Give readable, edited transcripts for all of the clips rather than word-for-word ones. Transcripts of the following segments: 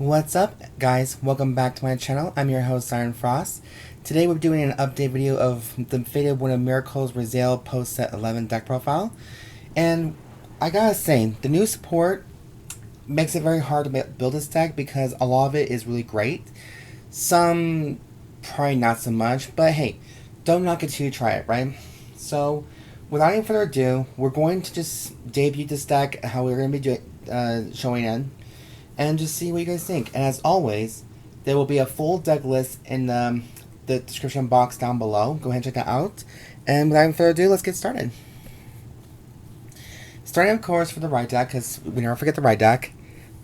What's up, guys? Welcome back to my channel. I'm your host, Siren Frost. Today we're doing an update video of the Fated One of Miracles Rezael post set 11 deck profile. And I gotta say, the new support makes it very hard to build this deck because a lot of it is really great. Some probably not so much, but hey, don't knock it till you try it, right? So, without any further ado, we're going to just debut this deck, how we're going to be showing in, and just see what you guys think. And as always, there will be a full deck list in the description box down below. Go ahead and check that out. And without any further ado, let's get started. Starting, of course, for the right deck, because we never forget the right deck.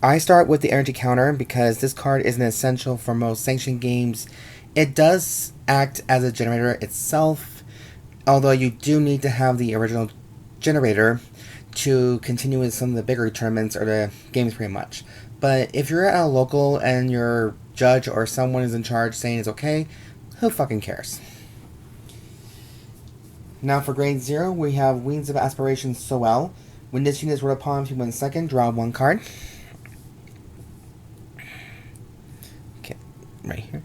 I start with the energy counter because this card is an essential for most sanctioned games. It does act as a generator itself, although you do need to have the original generator to continue with some of the bigger tournaments or the games pretty much. But if you're at a local and your judge or someone is in charge saying it's okay, who fucking cares? Now for grade 0, we have Wings of Aspiration Soel. When this unit is rolled upon, if you win second, draw 1 card. Okay, right here.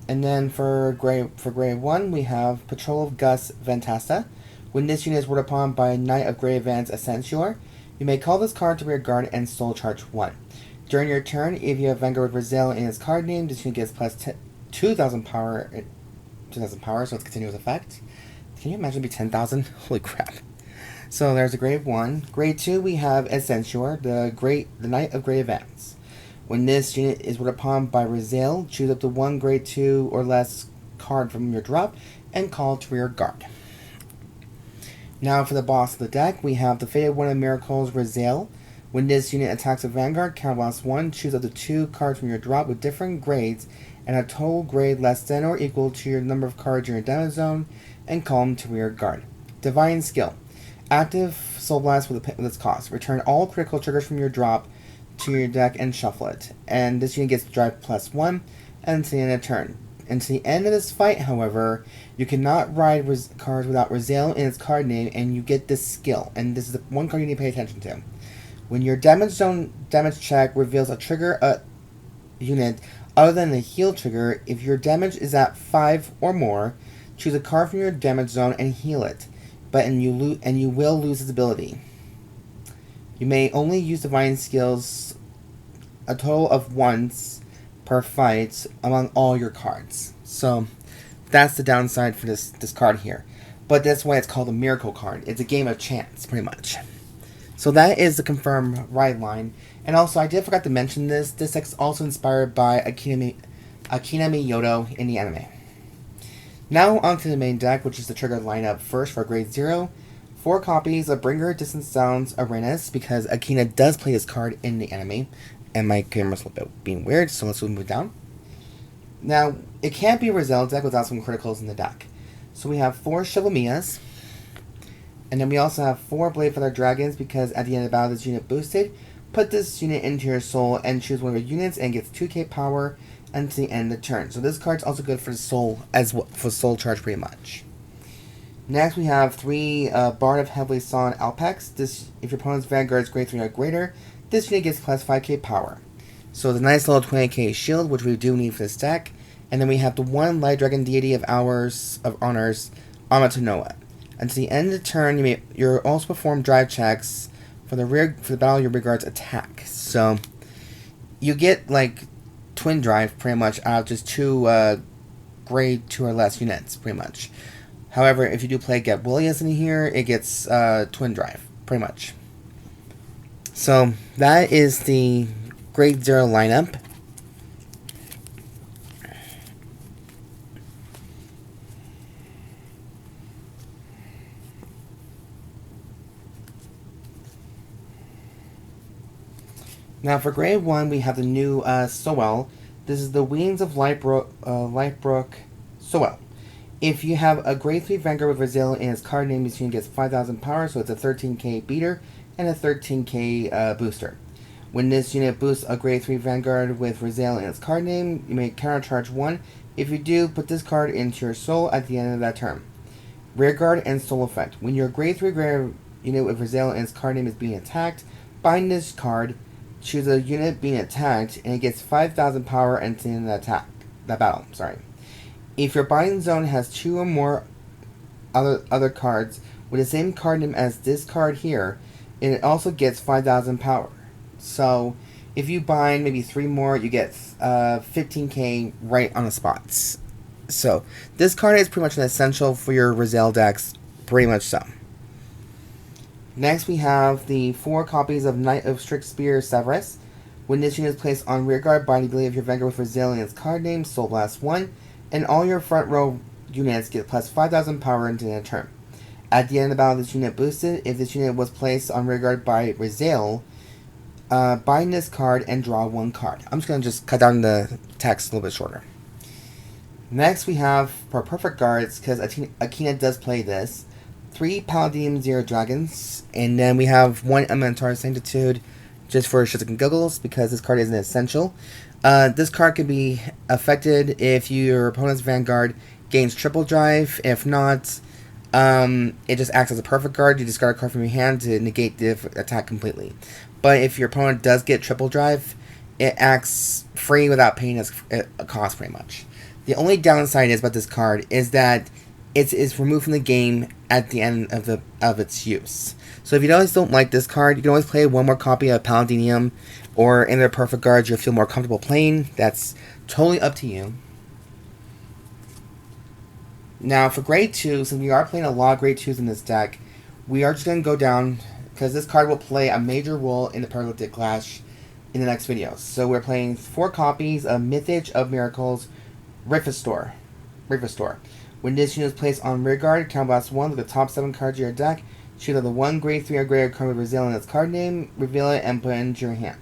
And then for grade 1, we have Patrol of Gusts Ventesta. When this unit is rolled upon by Knight of Grey Advance Ascensior, you may call this card to rear guard and soul charge 1. During your turn, if you have Vanguard with Zeal in its card name, this unit gets plus 2,000 power, so it's continuous effect. Can you imagine it be 10,000? Holy crap. So there's a grade 1. Grade 2, we have Ascensior, the Knight of Grey Advance. When this unit is rolled upon by Rezael, choose up to 1 grade 2 or less card from your drop and call to rear guard. Now for the boss of the deck, we have the Fated One of Miracles Rezael. When this unit attacks a Vanguard, counterblast 1, choose up to 2 cards from your drop with different grades and a total grade less than or equal to your number of cards in your damage zone and call them to rear guard. Divine Skill. Active Soul Blast with its cost. Return all critical triggers from your drop to your deck and shuffle it. And this unit gets drive plus 1 until the end of turn. Until the end of this fight, however, you cannot ride cards without Rezael in its card name, and you get this skill. And this is the one card you need to pay attention to. When your damage zone damage check reveals a trigger unit other than the heal trigger, if your damage is at 5 or more, choose a card from your damage zone and heal it. And you will lose its ability. You may only use divine skills a total of once per fight among all your cards. So that's the downside for this card here. But that's why it's called a miracle card. It's a game of chance, pretty much. So that is the confirmed ride line. And also, I did forget to mention this. This deck is also inspired by Akina Myodo in the anime. Now onto the main deck, which is the trigger lineup. First for grade 0, 4 copies of Bringer Distant Sounds Araunus, because Akina does play this card in the anime. And my camera's a little bit being weird, so let's move it down. Now, it can't be a Rezael deck without some criticals in the deck. So we have 4 Chivalmyas. And then we also have 4 Bladefeather Dragons, because at the end of the battle this unit boosted. Put this unit into your soul and choose one of your units and gets 2k power until the end of the turn. So this card's also good for the soul, as well, for soul charge pretty much. Next we have 3 Bard of Heavily Sawn Alpaccs. This, if your opponent's Vanguard is grade 3 or greater, this unit gets plus 5k power. So the nice little 20k shield, which we do need for this deck. And then we have the 1 Light Dragon Deity of Honors, Amartinoa. Until the end of the turn, you also perform drive checks for the battle of your rear guard's attack. So you get like twin drive pretty much out of just 2 grade 2 or less units pretty much. However, if you do play Get Williams in here, it gets twin drive pretty much. So that is the grade 0 lineup. Now for grade 1, we have the new Soel. This is the Wings of Lifebrook Soel. If you have a grade 3 Vanguard with Zeal in its card name, this unit gets 5,000 power, so it's a 13k beater and a 13k booster. When this unit boosts a grade 3 Vanguard with Rezael in its card name, you may countercharge 1. If you do, put this card into your soul at the end of that turn. Rear guard and soul effect. When your grade 3 unit with Rezael in its card name is being attacked, bind this card, choose a unit being attacked, and it gets 5,000 power into the battle. Sorry. If your binding zone has 2 or more other cards with the same card name as this card here, and it also gets 5,000 power. So if you bind maybe 3 more, you get 15k right on the spots. So this card is pretty much an essential for your Rezael decks, pretty much so. Next we have the 4 copies of Knight of Strict Spear Seivrus. When this unit is placed on rearguard, bind the ability of your Vanguard with Rezael in its card name, Soul Blast 1, and all your front row units get plus 5,000 power into the turn. At the end of the battle, this unit boosted. If this unit was placed on rearguard by Rezael, bind this card and draw 1 card. I'm just going to cut down the text a little bit shorter. Next we have, for Perfect Guards, because Akina does play this, 3 Palladium 0 Dragons, and then we have 1 Elementaria Sanctitude, just for shits and giggles, because this card isn't essential. This card can be affected if your opponent's Vanguard gains triple drive. If not, it just acts as a perfect guard. You discard a card from your hand to negate the attack completely. But if your opponent does get triple drive, it acts free without paying a cost, pretty much. The only downside about this card is that it's removed from the game at the end of its use. So if you always don't like this card, you can always play 1 more copy of Palladium, or in their Perfect Guards you'll feel more comfortable playing. That's totally up to you. Now for grade 2, since we are playing a lot of grade 2s in this deck, we are just going to go down, because this card will play a major role in the Paralytic Clash in the next video. So we're playing 4 copies of Mythage of Miracles, Rifastor. When this unit is placed on rearguard, counterblast 1 with the top 7 cards of your deck. Choose either 1 grade 3 or greater card with Zeal in its card name, reveal it, and put it into your hand,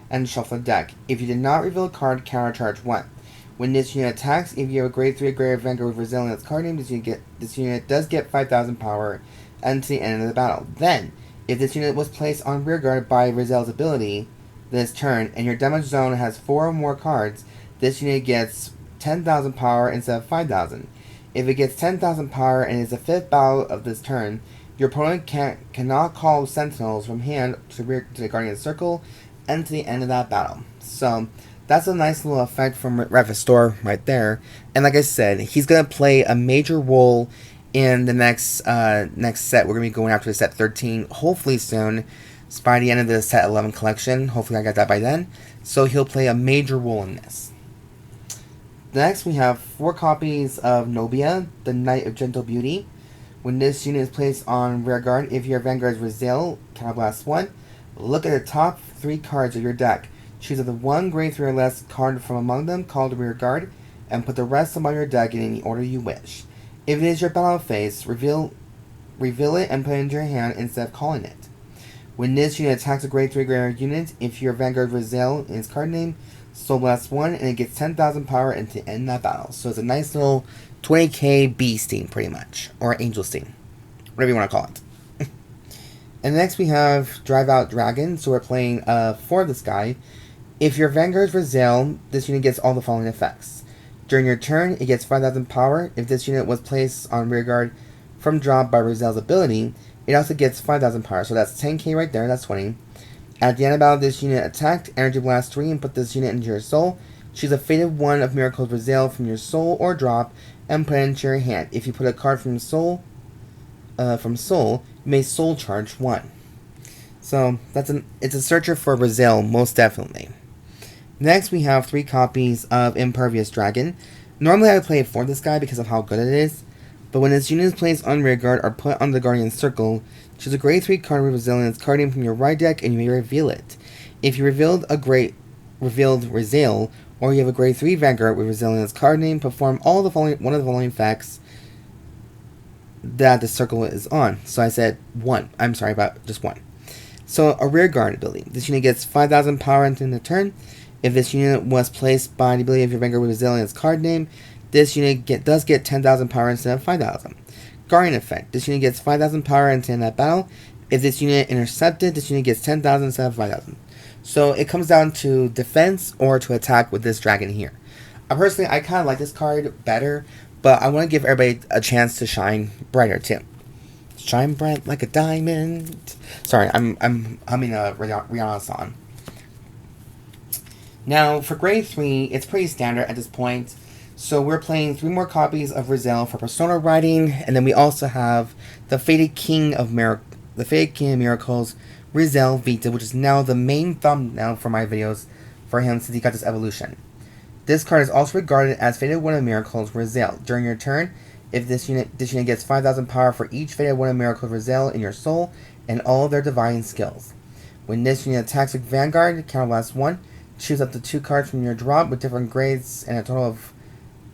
and shuffle the deck. If you did not reveal a card, countercharge 1. When this unit attacks, if you have a grade 3 or greater Vanguard with Zeal in its card name, this unit does get 5,000 power until the end of the battle. Then, if this unit was placed on rearguard by Rezael's ability this turn, and your damage zone has 4 or more cards, this unit gets 10,000 power instead of 5,000. If it gets 10,000 power and is the 5th battle of this turn, your opponent cannot call Sentinels from hand to the Guardian Circle and to the end of that battle. So that's a nice little effect from Rifastor right there. And like I said, he's going to play a major role in the next set. We're going to be going after set 13, hopefully soon. It's by the end of the set 11 collection. Hopefully I got that by then. So he'll play a major role in this. Next, we have 4 copies of Nobia, the Knight of Gentle Beauty. When this unit is placed on rearguard, if your Vanguard is Rezael, counterblast 1, look at the top 3 cards of your deck. Choose the 1 grade 3 or less card from among them called rearguard, and put the rest of them on your deck in any order you wish. If it is your battle phase, reveal it and put it into your hand instead of calling it. When this unit attacks a grade 3 greater unit, if your Vanguard is Zeal in its card name, Soul Blast 1, and it gets 10,000 power and to end that battle. So it's a nice little 20k beast team, pretty much. Or angel team. Whatever you want to call it. And next we have Driveout Dragon. So we're playing 4 of this guy. If your Vanguard is Rezael, this unit gets all the following effects. During your turn, it gets 5,000 power. If this unit was placed on rearguard from drop by Rezael's ability, it also gets 5,000 power. So that's 10k right there. That's 20. At the end of battle, this unit attacked, Energy Blast 3, and put this unit into your soul. Choose a Fated 1 of Miracles Rezael from your soul or drop, and put it into your hand. If you put a card from soul, you may soul charge 1. So it's a searcher for Rezael, most definitely. Next, we have 3 copies of Impervious Dragon. Normally, I would play it for this guy because of how good it is, but when this unit is placed on rearguard or put on the Guardian Circle, choose a grade 3 card with Rezael in its card name from your right deck, and you may reveal it. If you revealed Rezael, or you have a grade 3 Vanguard with Rezael in its card name, perform one of the following effects that the circle is on. So I said 1. I'm sorry about just 1. So a rearguard ability. This unit gets 5,000 power into the turn. If this unit was placed by the ability of your Vanguard with Rezael in its card name, this unit does get 10,000 power instead of 5,000. Guardian effect. This unit gets 5,000 power into that battle. If this unit intercepted, this unit gets 10,000 instead of 5,000. So it comes down to defense or to attack with this dragon here. Personally, I kind of like this card better, but I want to give everybody a chance to shine brighter too. Shine bright like a diamond. Sorry, I'm humming a Rihanna song. Now, for grade 3, it's pretty standard at this point. So we're playing 3 more copies of Rezael for Persona Writing, and then we also have the Fated King of Miracles, Rezael Vita, which is now the main thumbnail for my videos for him since he got this evolution. This card is also regarded as Fated One of Miracles Rezael. During your turn, if this unit gets 5,000 power for each Fated One of Miracles Rezael in your soul and all of their divine skills. When this unit attacks with Vanguard, counterblast 1, choose up to 2 cards from your drop with different grades and a total of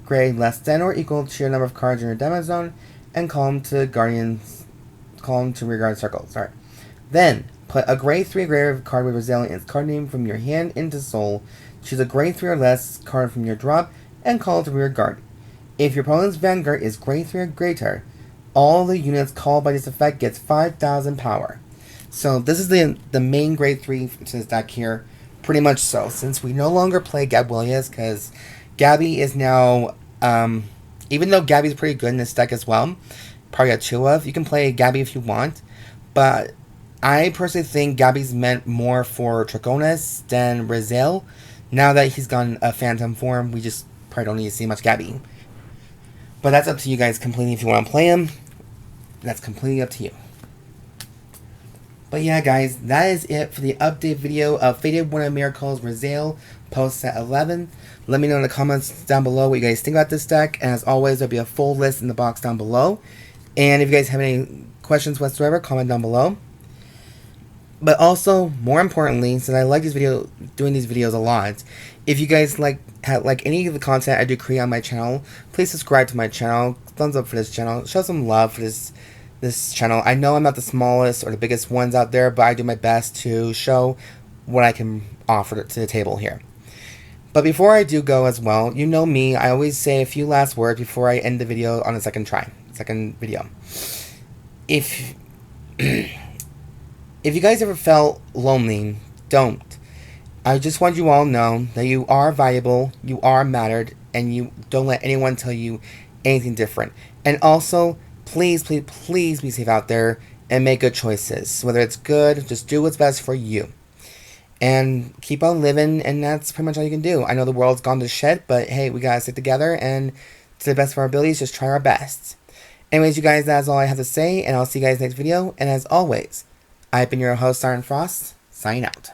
grade less than or equal to your number of cards in your demo zone, and call them to rear guard circles. Sorry. Then, put a grade 3 grave card with Rezael in its card name from your hand into soul, choose a grade 3 or less card from your drop, and call it to rear guard. If your opponent's Vanguard is grade 3 or greater, all the units called by this effect gets 5,000 power. So this is the main grade 3 to this deck here, pretty much so, since we no longer play Gabuelias, because Gabby is now, even though Gabby's pretty good in this deck as well, probably got 2 of, you can play Gabby if you want, but I personally think Gabby's meant more for Dragonus than Rezael. Now that he's gone a Phantom form, we just probably don't need to see much Gabby. But that's up to you guys completely if you want to play him. That's completely up to you. But yeah, guys, that is it for the update video of Fated One of Miracles Rezael post set 11. Let me know in the comments down below what you guys think about this deck. And as always, there'll be a full list in the box down below. And if you guys have any questions whatsoever, comment down below. But also, more importantly, since I like doing these videos a lot, if you guys like any of the content I do create on my channel, please subscribe to my channel. Thumbs up for this channel. Show some love for this channel. I know I'm not the smallest or the biggest ones out there, but I do my best to show what I can offer to the table here. But before I do go as well, you know me, I always say a few last words before I end the video on the second video. If you guys ever felt lonely, don't. I just want you all to know that you are valuable, you are mattered, and you don't let anyone tell you anything different. And also, please, please, please be safe out there and make good choices. Whether it's good, just do what's best for you. And keep on living, and that's pretty much all you can do. I know the world's gone to shit, but hey, we gotta stick together, and to the best of our abilities, just try our best. Anyways, you guys, that's all I have to say, and I'll see you guys next video. And as always, I've been your host, Siren Frost, signing out.